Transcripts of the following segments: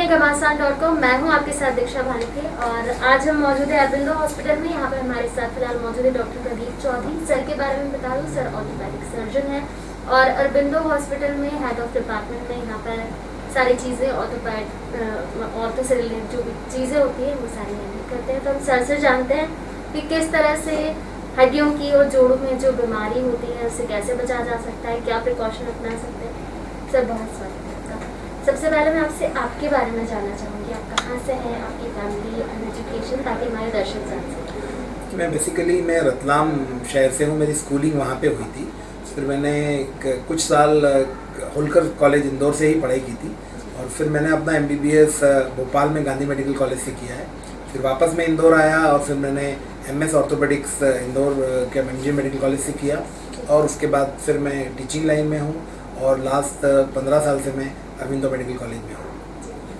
हैं घमासान.com। मैं हूं आपके साथ दीक्षा भानुके और आज हम मौजूद है अरबिंदो हॉस्पिटल में। यहाँ पर हमारे साथ फिलहाल मौजूद है डॉक्टर प्रदीप चौधरी। सर के बारे में बता दूं, सर ऑर्थोपेडिक सर्जन है और अरबिंदो हॉस्पिटल में हेड ऑफ डिपार्टमेंट में यहाँ पर सारी चीज़ें ऑर्थो से रिलेटेड जो भी चीज़ें होती हैं वो सारी हैंडल करते हैं। तो हम सर से जानते हैं कि किस तरह से हड्डियों की और जोड़ों में जो बीमारी होती है उससे कैसे बचा जा सकता है, क्या प्रिकॉशन अपना सकते हैं। सर बहुत स्वागत है आपका। सबसे पहले मैं आपसे आपके बारे में जानना चाहूँगी, आप कहाँ से हैं, आपकी फैमिली एंड एजुकेशन, ताकि हमारे दर्शक जान सकें। मैं रतलाम शहर से हूँ। मेरी स्कूलिंग वहाँ पे हुई थी। फिर मैंने कुछ साल होलकर कॉलेज इंदौर से ही पढ़ाई की थी और फिर मैंने अपना MBBS भोपाल में गांधी मेडिकल कॉलेज से किया है। फिर वापस मैं इंदौर आया और फिर मैंने MS ऑर्थोपेडिक्स इंदौर के MG मेडिकल कॉलेज से किया और उसके बाद फिर मैं टीचिंग लाइन में हूँ और लास्ट 15 साल से मैं अरबिंदो मेडिकल कॉलेज में हूँ।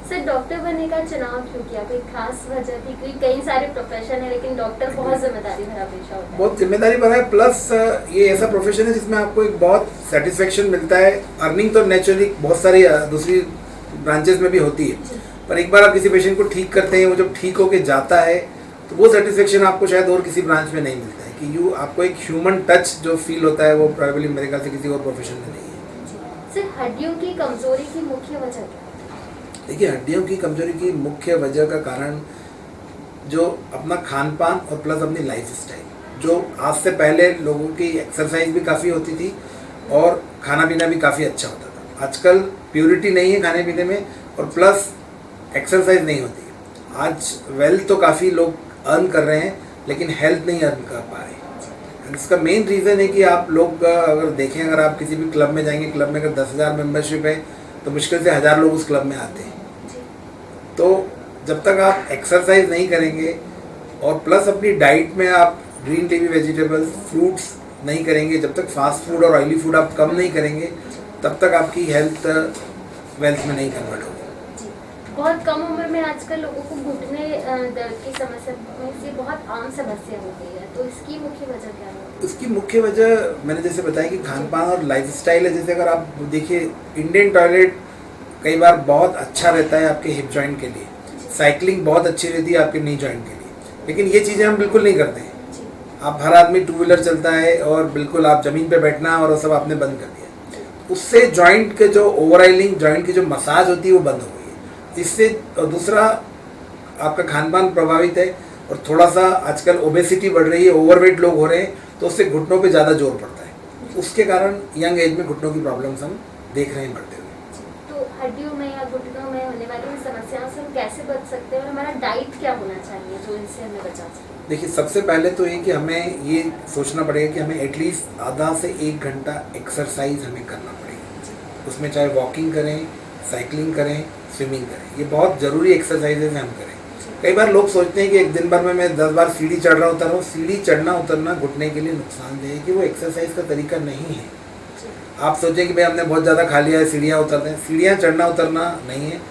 सर डॉक्टर बनने का चुनाव क्यों किया, कोई खास वजह थी? क्योंकि कई सारे प्रोफेशन है लेकिन डॉक्टर बहुत जिम्मेदारी भरा पेशा होता है। बहुत जिम्मेदारी भरा है, प्लस ये ऐसा प्रोफेशन है जिसमें आपको एक बहुत सेटिस्फेक्शन मिलता है। अर्निंग तो नेचुरली बहुत सारी दूसरी ब्रांचेस में भी होती है, पर एक बार आप किसी पेशेंट को ठीक करते हैं, वो जब ठीक होके जाता है तो वो सेटिस्फेक्शन आपको शायद और किसी ब्रांच में नहीं मिलता है कि आपको एक ह्यूमन टच जो फील होता है वो प्रोबेबली मेरे ख्याल से किसी और प्रोफेशन में नहीं है। सर हड्डियों की कमजोरी की मुख्य वजह क्या? देखिए, हड्डियों की कमजोरी की मुख्य वजह का कारण जो अपना खान पान और प्लस अपनी लाइफ स्टाइल, जो आज से पहले लोगों की एक्सरसाइज भी काफ़ी होती थी और खाना पीना भी काफ़ी अच्छा होता था। आजकल प्योरिटी नहीं है खाने पीने में और प्लस एक्सरसाइज नहीं होती है। आज वेल्थ तो काफ़ी लोग अर्न कर रहे हैं लेकिन हेल्थ नहीं अर्न कर पा रहे हैं। इसका मेन रीज़न है कि आप लोग अगर देखें, अगर आप किसी भी क्लब में जाएंगे, क्लब में अगर 10,000 मेंबरशिप है तो मुश्किल से 1000 लोग उस क्लब में आते हैं। तो जब तक आप एक्सरसाइज नहीं करेंगे और प्लस अपनी डाइट में आप ग्रीन लीफी वेजिटेबल्स, फ्रूट्स नहीं करेंगे, जब तक फास्ट फूड और ऑयली फूड आप कम नहीं करेंगे, तब तक आपकी हेल्थ वेल्थ में नहीं कन्वर्ट होगी। बहुत कम उम्र में आजकल लोगों को घुटने दर्द की समस्या से बहुत आम समस्या हो गई है, तो इसकी मुख्य वजह क्या है? इसकी मुख्य वजह मैंने जैसे बताया कि खान पान और लाइफस्टाइल है। जैसे अगर आप देखिए, इंडियन टॉयलेट कई बार बहुत अच्छा रहता है आपके हिप जॉइंट के लिए, साइकिलिंग बहुत अच्छी रहती है आपके नी जॉइंट के लिए, लेकिन ये चीज़ें हम बिल्कुल नहीं करते हैं। आप हर आदमी 2 व्हीलर चलता है और बिल्कुल आप ज़मीन पे बैठना और वो सब आपने बंद कर दिया। उससे जॉइंट के जो ओवरऑयलिंग, जॉइंट की जो मसाज होती है वो बंद हो गई है। इससे दूसरा आपका खान पान प्रभावित है और थोड़ा सा आजकल ओबेसिटी बढ़ रही है, ओवरवेट लोग हो रहे हैं, तो उससे घुटनों पे ज़्यादा जोर पड़ता है। उसके कारण यंग एज में घुटनों की प्रॉब्लम्स हम देख रहे हैं बढ़ते हुए। तो हड्डियों में या घुटनों में होने वाली इन समस्याओं से हम कैसे बच सकते हैं और हमारा डाइट क्या होना चाहिए जो इनसे हमें बचा सके? देखिए, सबसे पहले तो ये कि हमें ये सोचना पड़ेगा कि हमें एटलीस्ट आधा से 1 घंटा एक्सरसाइज हमें करना पड़ेगा। उसमें चाहे वॉकिंग करें, साइकिलिंग करें, स्विमिंग करें, ये बहुत ज़रूरी एक्सरसाइजेज हम करें। कई बार लोग सोचते हैं कि एक दिन भर में मैं 10 बार सीढ़ी चढ़ रहा उतर रहा हूँ। सीढ़ी चढ़ना उतरना घुटने के लिए नुकसानदेह है कि वो एक्सरसाइज का तरीका नहीं है। आप सोचें कि भाई हमने बहुत ज़्यादा खा लिया है, सीढ़ियाँ उतरते हैं, सीढ़ियाँ चढ़ना उतरना नहीं है।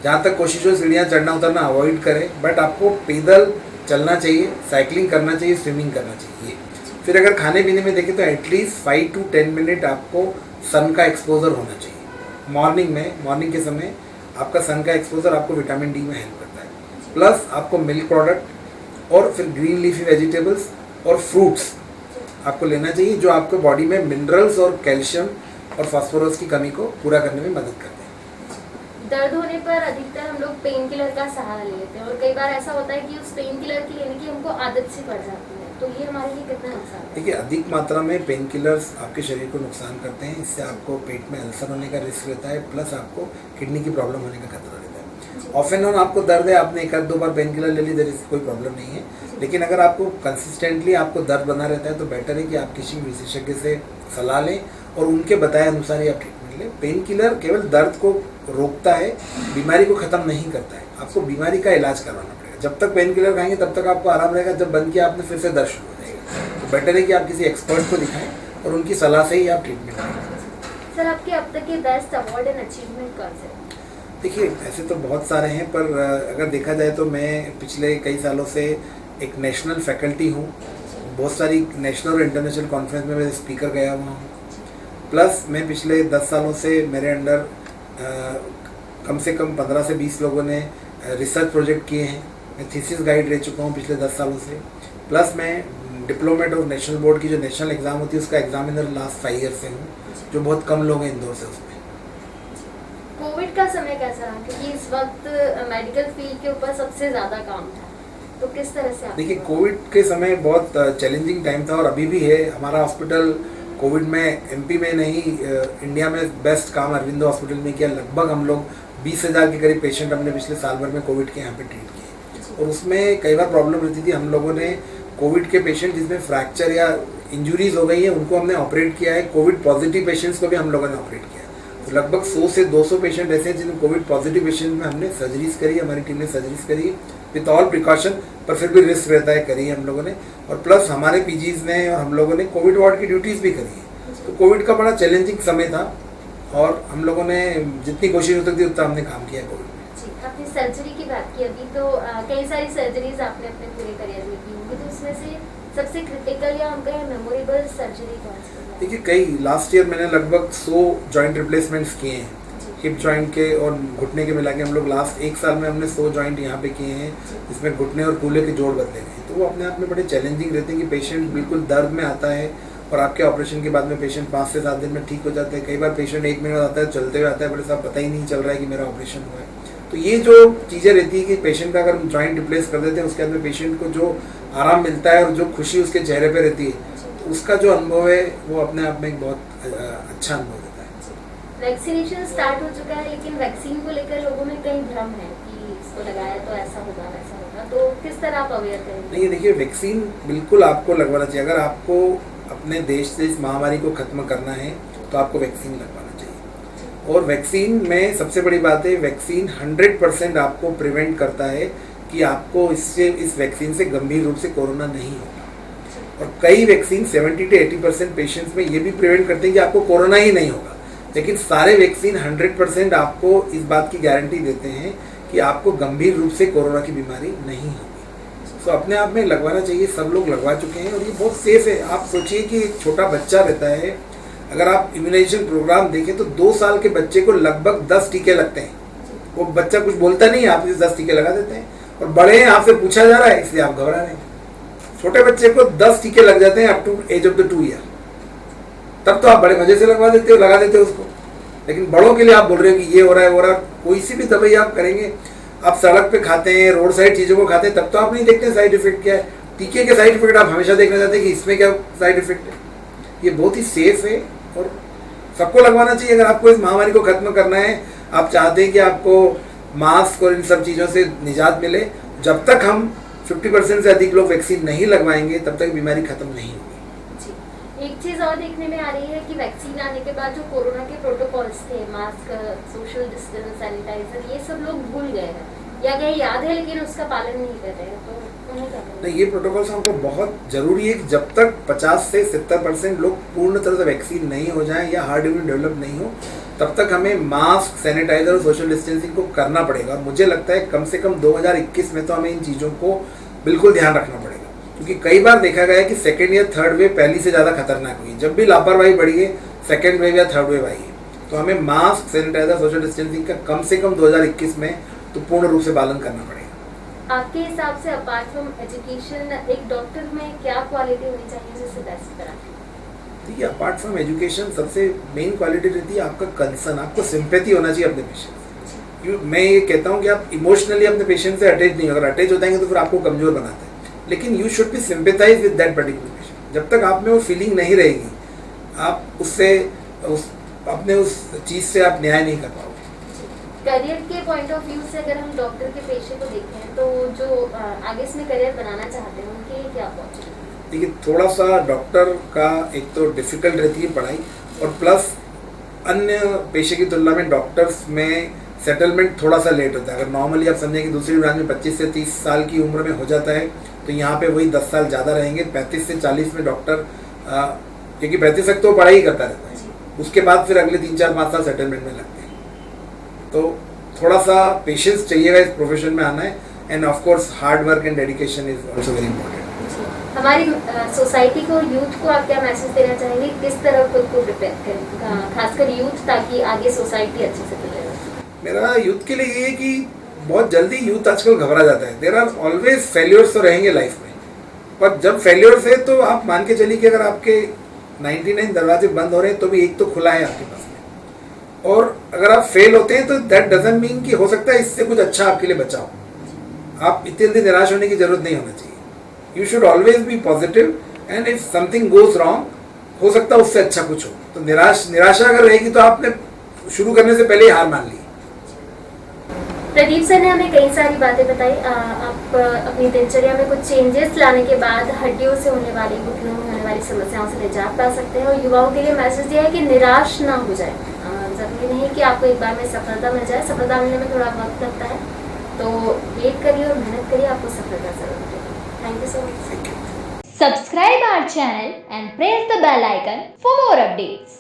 जहाँ तक कोशिश हो सीढ़ियाँ चढ़ना उतरना अवॉइड करें, बट आपको पैदल चलना चाहिए, साइकिलिंग करना चाहिए, स्विमिंग करना चाहिए। फिर अगर खाने पीने में देखें तो एटलीस्ट 5 to 10 मिनट आपको सन का एक्सपोजर होना चाहिए। मॉर्निंग के समय आपका सन का एक्सपोजर आपको विटामिन D में हेल्प करता है। प्लस आपको मिल्क प्रोडक्ट और फिर ग्रीन लीफी वेजिटेबल्स और फ्रूट्स आपको लेना चाहिए, जो आपको बॉडी में मिनरल्स और कैल्शियम और फास्फोरस की कमी को पूरा करने में मदद करते हैं। दर्द होने पर अधिकतर हम लोग पेन किलर का सहारा ले लेते हैं और कई बार ऐसा होता है कि उस पेन किलर की लेने की हमको आदत सी पड़ जाती है, तो ये हमारे लिए कितना नुकसान है? देखिए, अधिक मात्रा में पेन किलर्स आपके शरीर को नुकसान करते हैं। इससे आपको पेट में अल्सर होने का रिस्क रहता है, प्लस आपको किडनी की प्रॉब्लम होने का खतरा रहता है। ऑफ एंड ऑन आपको दर्द है, आपने 1-2 बार पेन किलर ले ली, देयर इज कोई प्रॉब्लम नहीं है। लेकिन अगर आपको कंसिस्टेंटली आपको दर्द बना रहता है तो बेटर है कि आप किसी विशेषज्ञ से सलाह लें और उनके बताए अनुसार ही आप ट्रीटमेंट लें। पेन किलर केवल दर्द को रोकता है, बीमारी को ख़त्म नहीं करता है। आपको बीमारी का इलाज करवाना पड़ेगा। जब तक पेन किलर खाएंगे तब तक आपको आराम रहेगा, जब बंद किया आपने फिर से दर्द शुरू हो जाएगा। तो बेटर है कि आप किसी एक्सपर्ट को दिखाएं और उनकी सलाह से ही आप ट्रीटमेंट लें। सर आपके अब तक के बेस्ट अवार्ड एंड अचीवमेंट कौन से? देखिए, ऐसे तो बहुत सारे हैं, पर अगर देखा जाए तो मैं पिछले कई सालों से एक नेशनल फैकल्टी हूँ। बहुत सारी नेशनल और इंटरनेशनल कॉन्फ्रेंस में मैं स्पीकर गया हुआ हूँ। प्लस मैं पिछले 10 सालों से मेरे अंडर कम से कम 15 से 20 लोगों ने रिसर्च प्रोजेक्ट किए हैं। मैं थीसिस गाइड रह चुका हूँ पिछले 10 सालों से। प्लस मैं डिप्लोमेट और नेशनल बोर्ड की जो नेशनल एग्ज़ाम होती है उसका एग्जामिनर लास्ट 5 ईयर से हूँ, जो बहुत कम लोग हैं इंदौर से उसमें। कोविड का समय कैसा रहा, क्योंकि इस वक्त मेडिकल फील्ड के ऊपर सबसे ज़्यादा काम था, तो किस तरह से आप? देखिए, कोविड के समय बहुत चैलेंजिंग टाइम था और अभी भी है। हमारा हॉस्पिटल कोविड में एमपी में नहीं इंडिया में बेस्ट काम अरविंदो हॉस्पिटल में किया। लगभग हम लोग 20,000 के करीब पेशेंट हमने पिछले साल भर में कोविड के यहाँ पे ट्रीट किए। और उसमें कई बार प्रॉब्लम रहती थी। हम लोगों ने कोविड के पेशेंट जिसमें फ्रैक्चर या इंजुरीज हो गई हैं उनको हमने ऑपरेट किया है। कोविड पॉजिटिव पेशेंट्स को भी हम लोगों ने ऑपरेट किया है। तो लगभग 100 से 200 पेशेंट ऐसे हैं जिन्हें कोविड पॉजिटिव पेशेंट में हमने सर्जरीज करी, हमारी टीम ने सर्जरीज करी विथ ऑल प्रिकॉशन, पर फिर भी रिस्क रहता है, करी हम लोगों ने। और प्लस हमारे पीजीज ने और हम लोगों ने कोविड वार्ड की ड्यूटीज़ भी करी है। तो कोविड का बड़ा चैलेंजिंग समय था और हम लोगों ने जितनी कोशिश हो सकती उतना हमने काम किया कोविड में। जी, आपने सर्जरी की बात की अभी, तो कई सारी सर्जरीज आपने अपने पूरे करियर में की होंगी, तो उसमें से सबसे क्रिटिकल या हम कहें मेमोरेबल सर्जरी कौन सी है? देखिए, कई लास्ट ईयर मैंने लगभग 100 जॉइंट रिप्लेसमेंट्स किए हैं, हिप जॉइंट के और घुटने के मिला के। हम लोग लास्ट 1 साल में हमने 100 जॉइंट यहाँ पे किए हैं, जिसमें घुटने और कूल्हे के जोड़ बदले गए। तो वो अपने आप में बड़े चैलेंजिंग रहते हैं कि पेशेंट बिल्कुल दर्द में आता है और आपके ऑपरेशन के बाद में पेशेंट 5 से 7 दिन में ठीक हो जाते हैं। कई बार पेशेंट 1 महीना आता है, चलते हुए आता है, बड़े साहब पता ही नहीं चल रहा है कि मेरा ऑपरेशन हुआ है। तो ये जो चीज़ें रहती है कि पेशेंट का अगर हम जॉइंट रिप्लेस कर देते हैं उसके बाद में पेशेंट को जो आराम मिलता है और जो खुशी उसके चेहरे पे रहती है, तो उसका जो अनुभव है वो अपने आप में एक बहुत अच्छा अनुभव देता है। वैक्सीनेशन स्टार्ट हो चुका है, लेकिन वैक्सीन को लेकर लोगों में कई भ्रम है कि इसको लगाया तो ऐसा होगा वैसा होगा, तो किस तरह आप अवेयर करेंगे? नहीं, देखिए, वैक्सीन बिल्कुल आपको लगवाना चाहिए। अगर आपको अपने देश से इस महामारी को ख़त्म करना है तो आपको वैक्सीन लगवाना चाहिए। और वैक्सीन में सबसे बड़ी बात है, वैक्सीन 100% आपको प्रिवेंट करता है कि आपको इस वैक्सीन से गंभीर रूप से कोरोना नहीं होगा। और कई वैक्सीन 70 से 80% पेशेंट्स में ये भी प्रिवेंट करते हैं कि आपको कोरोना ही नहीं होगा। लेकिन सारे वैक्सीन 100% आपको इस बात की गारंटी देते हैं कि आपको गंभीर रूप से कोरोना की बीमारी नहीं होगी। तो अपने आप में लगवाना चाहिए। सब लोग लगवा चुके हैं और ये बहुत सेफ है। आप सोचिए कि एक छोटा बच्चा रहता है, अगर आप इम्यूनाइजेशन प्रोग्राम देखें तो 2 साल के बच्चे को लगभग 10 टीके लगते हैं। वो बच्चा कुछ बोलता नहीं है, आप इसे 10 टीके लगा देते हैं। और बड़े हैं, आपसे पूछा जा रहा है इसलिए आप घबरा रहे हैं। छोटे बच्चे को 10 टीके लग जाते हैं up to age of the 2 year. तब तो आप बड़े मजे से लगा देते हो उसको। लेकिन बड़ों के लिए आप बोल रहे हो कि ये हो रहा है वो रहा है। कोई सी भी दवाई आप करेंगे, आप सड़क पे खाते हैं, रोड साइड चीज़ों को खाते हैं, तब तो आप नहीं देखते साइड इफेक्ट क्या है। टीके के साइड इफेक्ट आप हमेशा देखना चाहते हैं कि इसमें क्या साइड इफेक्ट है। ये बहुत ही सेफ है और सबको लगवाना चाहिए। अगर आपको इस महामारी को खत्म करना है, आप चाहते हैं कि आपको मास्क और इन सब चीज़ों से निजात मिले, जब तक हम 50% से अधिक लोग वैक्सीन नहीं लगवाएंगे तब तक बीमारी खत्म नहीं होगी। एक चीज और देखने में आ रही है कि वैक्सीन आने के बाद जो कोरोना के प्रोटोकॉल्स थे, मास्क, सोशल डिस्टेंस, सैनिटाइजर, ये सब लोग भूल गए हैं या कहीं याद है लेकिन उसका पालन नहीं कर रहे हैं, तो उन्हें क्या करें? नहीं, ये प्रोटोकॉल्स हमको बहुत ज़रूरी है कि जब तक 50 से 70% लोग पूर्ण तरह से वैक्सीन नहीं हो जाएं या हार्ड इम्यून डेवलप नहीं हो, तब तक हमें मास्क, सैनिटाइजर और सोशल डिस्टेंसिंग को करना पड़ेगा। और मुझे लगता है कम से कम 2021 में तो हमें इन चीज़ों को बिल्कुल ध्यान रखना पड़ेगा। क्योंकि कई बार देखा गया है कि सेकेंड या थर्ड वेव पहली से ज़्यादा खतरनाक हुई। जब भी लापरवाही बढ़ी है, सेकेंड वेव या थर्ड वेव आई है। तो हमें मास्क, सैनिटाइजर, सोशल डिस्टेंसिंग का कम से कम 2021 में तो पूर्ण रूप से पालन करना पड़ेगा। आपके हिसाब से अपार्ट फ्रॉम एजुकेशन एक डॉक्टर में क्या क्वालिटी होनी चाहिए जिससे बेस्ट करा? देखिए, अपार्ट फ्रॉम एजुकेशन सबसे मेन क्वालिटी रहती है आपका कंसर्न, आपको सिंपैथी होना चाहिए अपने पेशेंट से। मैं ये कहता हूँ कि आप इमोशनली अपने पेशेंट से अटैच नहीं हो। अगर अटैच हो जाएंगे तो फिर आपको कमज़ोर बनाते हैं। लेकिन you should be sympathise with that particular patient. जब तक आप में वो फीलिंग नहीं रहेगी, आप उससे अपने उस चीज़ से आप न्याय नहीं कर पाओगे। करियर के पॉइंट ऑफ व्यू से अगर हम डॉक्टर के पेशे को देखें तो जो आगे इसमें करियर बनाना चाहते हैं उनके लिए क्या अपॉर्चुनिटी? देखिए, थोड़ा सा डॉक्टर का एक तो डिफ़िकल्ट रहती है पढ़ाई, और प्लस अन्य पेशे की तुलना में डॉक्टर्स में सेटलमेंट थोड़ा सा लेट होता है। अगर नॉर्मली आप समझें कि दूसरी ब्रांच में 25 से 30 साल की उम्र में हो जाता है, तो यहाँ पे वही 10 साल ज़्यादा रहेंगे। 35 से 40 में डॉक्टर, क्योंकि 35 तक तो पढ़ाई करता रहता है, उसके बाद फिर अगले 3-4-5 साल सेटलमेंट में लगते हैं। तो थोड़ा सा पेशेंस चाहिएगा इस प्रोफेशन में आना है, end of course hard work and dedication is also very important. हमारी सोसाइटी को, यूथ को आप क्या मैसेज देना चाहेंगे, किस तरह खुद को प्रिपेयर करें, खासकर यूथ, ताकि आगे सोसाइटी अच्छे से गुजरे? मेरा यूथ के लिए ये है कि बहुत जल्दी यूथ आजकल घबरा जाता है. देर आर ऑलवेज फेल्योर्स तो रहेंगे लाइफ में, पर जब फेल्योर्स है तो आप मान के चलिए कि अगर आपके 99 दरवाजे बंद हो रहे हैं तो भी एक तो खुला है आपके पास में. और अगर आप फेल होते हैं तो दैट डजंट मीन कि हो सकता है इससे कुछ अच्छा आपके लिए बचा हो. आप इतनी जल्दी निराश होने की जरूरत नहीं होना चाहिए. You should always be positive and if something goes wrong, हो सकता है उससे अच्छा कुछ हो. तो निराशा अगर रहेगी तो आपने शुरू करने से पहले ही हार मान ली. प्रदीप सर ने हमें कई सारी बातें बताई. आप अपनी दिनचर्या में कुछ चेंजेस लाने के बाद हड्डियों से होने वाली, घुटनों में होने वाली समस्याओं से निजात पा सकते हैं. और युवाओं के लिए मैसेज दिया है कि निराश ना हो जाए. जरूरी नहीं कि आपको एक बार में सफलता मिल जाए. सफलता मिलने में थोड़ा वक्त लगता है, तो वेट करिए और मेहनत करिए, आपको सफलता जरूर मिलेगी. Thank you so much. Subscribe our channel and press the bell icon for more updates.